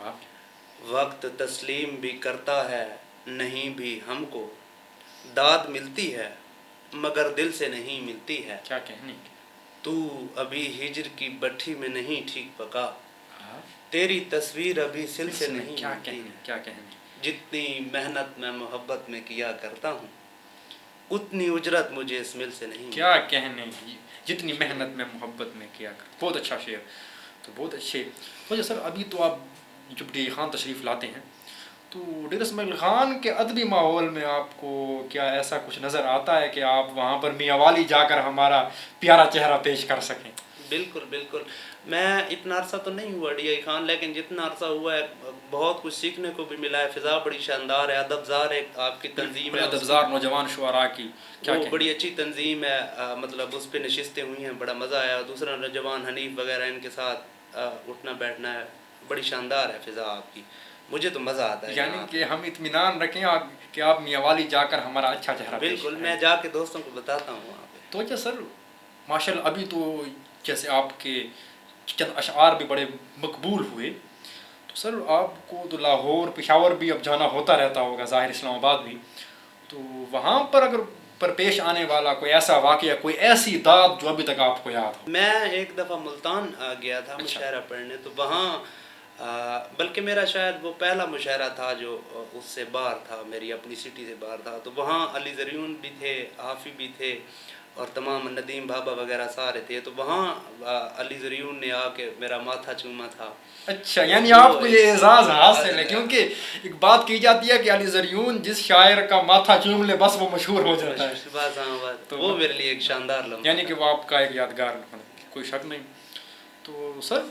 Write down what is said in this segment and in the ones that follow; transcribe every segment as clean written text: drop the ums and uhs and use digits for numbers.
ہاں وقت تسلیم بھی کرتا ہے نہیں بھی ہم کو، داد ملتی ہے مگر دل سے نہیں ملتی ہے، کیا کہنے تو ابھی ہجر کی بٹھی میں نہیں ٹھیک پکا، ہاں تیری تصویر ابھی سل سے میں نہیں کیا ملتی کہنے ہے، کیا کہنے جتنی محنت میں محبت میں کیا کرتا ہوں اتنی اجرت مجھے اس مل سے نہیں کیا ملتی۔ کہنے جتنی محنت میں محبت میں کیا کر بہت اچھا شعر تو بہت اچھے وجہ سر ابھی تو آپ جب ڈی خان تشریف لاتے ہیں تو ڈیر اسماعیل خان کے ادبی ماحول میں آپ کو کیا ایسا کچھ نظر آتا ہے کہ آپ وہاں پر میاں والی جا کر ہمارا پیارا چہرہ پیش کر سکیں؟ بالکل بالکل، میں اتنا عرصہ تو نہیں ہوا ڈی آئی خان، لیکن جتنا عرصہ ہوا ہے بہت کچھ سیکھنے کو بھی ملا ہے، فضا بڑی شاندار ہے، ادب زار ہے آپ کی تنظیم ہے، ادب زار نوجوان شعراء کی کیا وہ کہنے بڑی اچھی تنظیم ہے، مطلب اس پہ نشستیں ہوئی ہیں، بڑا مزہ آیا، دوسرا نوجوان حنیف وغیرہ ان کے ساتھ اٹھنا بیٹھنا ہے، بڑی شاندار ہے فضا آپ کی، مجھے تو مزہ آتا ہے یعنی یہاں کہ ہم اطمینان رکھیں کہ آپ میاں والی جا کر ہمارا اچھا چہرہ پیش بالکل، کریں؟ میں جا کے دوستوں کو بتاتا ہوں وہاں پہ۔ تو کیا سر ماشاء اللہ ابھی تو جیسے آپ کے چند اشعار بھی بڑے مقبول ہوئے تو سر آپ کو تو لاہور پشاور بھی اب جانا ہوتا رہتا ہوگا، ظاہر اسلام آباد بھی، تو وہاں پر اگر پر پیش آنے والا کوئی ایسا واقعہ کوئی ایسی داد جو ابھی تک آپ کو یاد ہو؟ میں ایک دفعہ ملتان گیا تھا اچھا مشاعرہ پڑھنے، تو وہاں بلکہ میرا شاید وہ پہلا مشاعرہ تھا جو اس سے باہر تھا، میری اپنی سٹی سے باہر تھا، تو وہاں علی زریون بھی تھے، حافی بھی تھے اور تمام ندیم بابا وغیرہ سارے تھے، تو وہاں علی زریون نے آ کے میرا ماتھا چوما تھا۔ اچھا، یعنی آپ کو یہ اعزاز حاصل ہے، کیونکہ ایک بات کی جاتی ہے کہ علی زریون جس شاعر کا ماتھا چوم لے بس وہ مشہور ہو جاتا ہے، بس ہاں بس، تو وہ میرے لیے ایک شاندار لمحہ یعنی تھا۔ کہ وہ آپ کا ایک یادگار کوئی شک نہیں۔ تو سر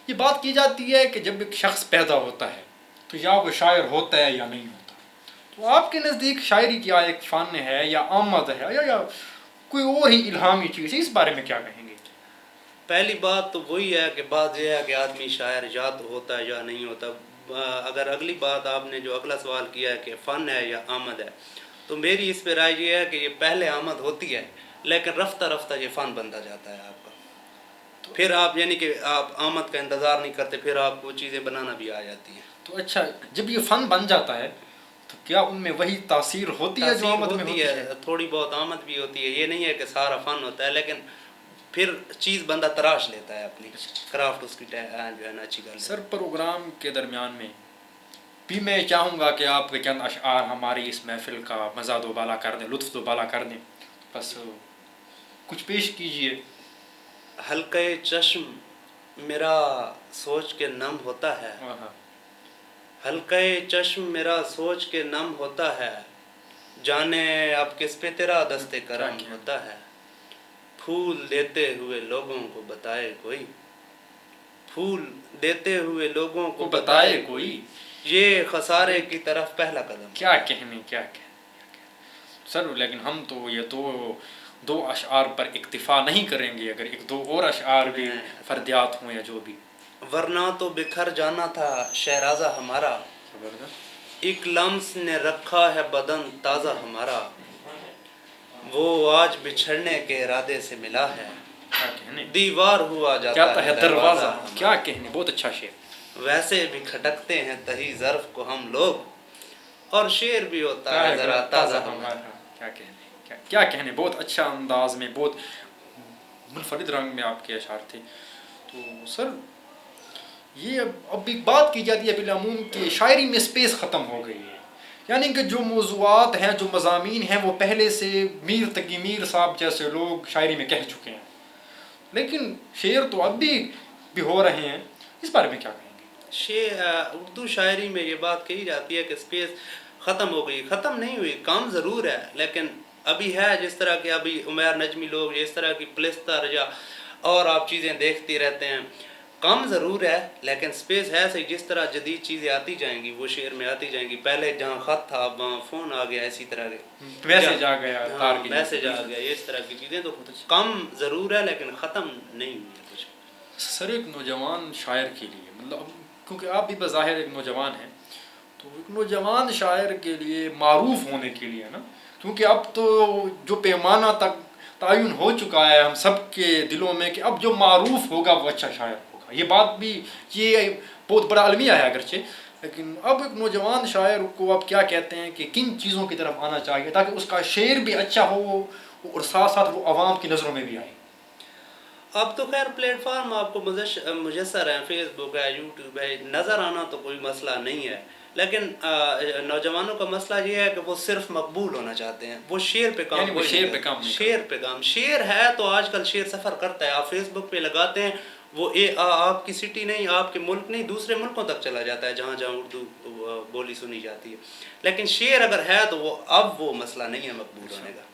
یہ بات کی جاتی ہے کہ جب ایک شخص پیدا ہوتا ہے تو یا وہ شاعر ہوتا ہے یا نہیں ہوتا، تو آپ کے نزدیک شاعری کیا ایک فن ہے یا آمد ہے یا کوئی اور ہی الہامی چیز ہے، اس بارے میں کیا کہیں گے؟ پہلی بات تو وہی ہے کہ بات یہ ہے کہ آدمی شاعر یا تو ہوتا ہے یا نہیں ہوتا۔ اگر اگلی بات آپ نے جو اگلا سوال کیا ہے کہ فن ہے یا آمد ہے، تو میری اس پہ رائے یہ ہے کہ یہ پہلے آمد ہوتی ہے لیکن رفتہ رفتہ یہ فن بنتا جاتا ہے آپ کا، پھر آپ یعنی کہ آپ آمد کا انتظار نہیں کرتے، پھر آپ کو چیزیں بنانا بھی آ جاتی ہیں۔ تو اچھا جب یہ فن بن جاتا ہے تو کیا ان میں وہی تاثیر ہوتی ہے جو تاثیر آمد میں ہوتی ہے؟ تھوڑی بہت آمد بھی ہوتی ہے، یہ نہیں ہے کہ سارا فن ہوتا ہے، لیکن پھر چیز بندہ تراش لیتا ہے اپنی کرافٹ اس کی جو ہے نا اچھی کر لیتا ہے۔ سر پروگرام کے درمیان میں بھی میں چاہوں گا کہ آپ کے چند اشعار ہماری اس محفل کا مزہ دوبالا کر دیں، لطف دوبالا کر دیں، بس کچھ پیش کیجئے۔ حلقۂ چشم میرا سوچ کے نم ہوتا ہے، حلقۂ چشم میرا سوچ کے نم ہوتا ہے، جانے اب کس پہ تیرا دست کرم ہوتا ہے، پھول دیتے ہوئے لوگوں کو بتائے کوئی، پھول دیتے ہوئے لوگوں کو بتائے کوئی، یہ خسارے کی طرف پہلا قدم۔ کیا کہنے کیا کہنے سر، لیکن ہم تو یہ دو اشعار پر اکتفا نہیں کریں گے، اگر ایک دو اور اشعار بھی فردیات ہوں یا جو بھی۔ ورنہ تو بکھر جانا تھا شہرازہ ہمارا، ایک لمس نے رکھا ہے بدن تازہ ہمارا، وہ آج بچھڑنے کے ارادے سے ملا ہے، کیا کہنے دیوار ہوا جاتا ہے دروازہ، ہمارا، کیا کہنے بہت اچھا شعر۔ ویسے بھی کھٹکتے ہیں تہی ظرف کو ہم لوگ، اور شعر بھی ہوتا ہے ذرا تازہ ہمارا۔ کیا کہنے کیا کہنے بہت اچھا انداز میں، بہت منفرد رنگ میں آپ کے اشعار تھے۔ تو سر یہ اب ایک بات کی جاتی ہے بالعموم کہ شاعری میں سپیس ختم ہو گئی ہے، یعنی کہ جو موضوعات ہیں جو مضامین ہیں وہ پہلے سے میر تقی میر صاحب جیسے لوگ شاعری میں کہہ چکے ہیں، لیکن شعر تو اب بھی ہو رہے ہیں، اس بارے میں کیا کہیں گے؟ اردو شاعری میں یہ بات کہی جاتی ہے کہ سپیس ختم ہو گئی، ختم نہیں ہوئی، کام ضرور ہے لیکن ابھی ہے، جس طرح کہ ابھی عمیر نجمی لوگ اس طرح کی پلستر یا اور آپ چیزیں دیکھتے رہتے ہیں، کم ضرور ہے لیکن سپیس ہے صحیح، جس طرح جدید چیزیں آتی جائیں گی وہ شعر میں آتی جائیں گی، پہلے جہاں خط تھا اب وہاں فون آ گیا، اسی طرح کے میسج آ گیا، تار کی میسج آ گیا، اس طرح کی چیزیں تو کم ضرور ہے لیکن ختم نہیں ہوئی ہے کچھ۔ سر ایک نوجوان شاعر کے لیے مطلب کیونکہ آپ بھی بظاہر ایک نوجوان ہیں، تو ایک نوجوان شاعر کے لیے معروف ہونے کے لیے نا، کیونکہ اب تو جو پیمانہ تک تعین ہو چکا ہے ہم سب کے دلوں میں کہ اب جو معروف ہوگا وہ اچھا شاعر ہوگا، یہ بات بھی یہ بہت بڑا المیہ ہے اگرچہ، لیکن اب ایک نوجوان شاعر کو آپ کیا کہتے ہیں کہ کن چیزوں کی طرف آنا چاہیے تاکہ اس کا شعر بھی اچھا ہو اور ساتھ ساتھ وہ عوام کی نظروں میں بھی آئے؟ اب تو خیر پلیٹ فارم آپ کو میسر ہیں، فیس بک ہے، یوٹیوب ہے، نظر آنا تو کوئی مسئلہ نہیں ہے، لیکن نوجوانوں کا مسئلہ یہ ہے کہ وہ صرف مقبول ہونا چاہتے ہیں، وہ شعر پہ کام یعنی وہ شعر پہ کام نہیں شعر پہ کام شعر ہے تو آج کل شعر سفر کرتا ہے، آپ فیس بک پہ لگاتے ہیں وہ آپ کی سٹی نہیں، آپ کے ملک نہیں، دوسرے ملکوں تک چلا جاتا ہے جہاں جہاں اردو بولی سنی جاتی ہے، لیکن شعر اگر ہے تو وہ مسئلہ نہیں ہے مقبول ہونے کا۔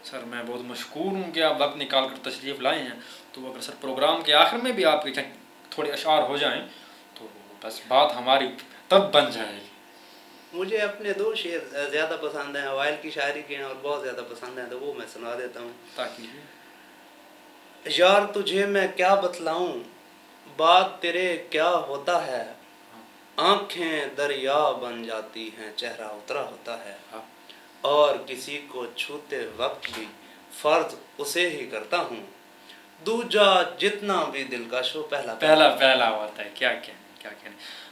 سر میں بہت مشکور ہوں کہ آپ وقت نکال کر تشریف لائے ہیں، تو اگر سر پروگرام کے آخر میں بھی آپ کے تھوڑے اشعار ہو جائیں تو بس بات ہماری تب بن جائے گی۔ مجھے اپنے 2 شعر زیادہ پسند ہیں، وائل کی شاعری کے ہیں اور بہت زیادہ پسند ہیں، تو وہ میں سنا دیتا ہوں۔ تاکہ یار تجھے میں کیا بتلاؤں، بات تیرے کیا ہوتا ہے، آنکھیں دریا بن جاتی ہیں، چہرہ اترا ہوتا ہے، اور کسی کو چھوتے وقت بھی فرض اسے ہی کرتا ہوں، دوجا جتنا بھی دلکش ہو پہلا ہوتا ہے۔ کیا کہنے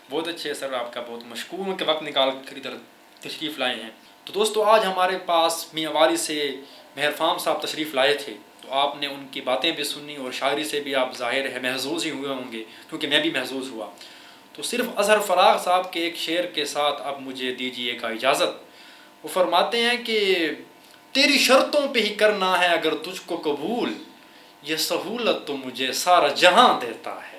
بہت اچھے سر، آپ کا بہت مشکور ہوں کہ وقت نکال کر ادھر تشریف لائے ہیں۔ تو دوستو آج ہمارے پاس میاں والی سے مہر فام صاحب تشریف لائے تھے، تو آپ نے ان کی باتیں بھی سنی اور شاعری سے بھی آپ ظاہر ہے محظوظ ہی ہوئے ہوں گے، کیونکہ میں بھی محظوظ ہوا۔ تو صرف اظہر فراق صاحب کے ایک شعر کے ساتھ اب مجھے دیجیے گا اجازت۔ وہ فرماتے ہیں کہ تیری شرطوں پہ ہی کرنا ہے اگر تجھ کو قبول، یہ سہولت تو مجھے سارا جہاں دیتا ہے۔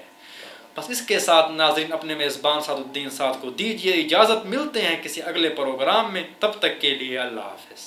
بس اس کے ساتھ ناظرین اپنے میزبان سعد الدین صاحب کو دیجیے اجازت، ملتے ہیں کسی اگلے پروگرام میں، تب تک کے لیے اللہ حافظ۔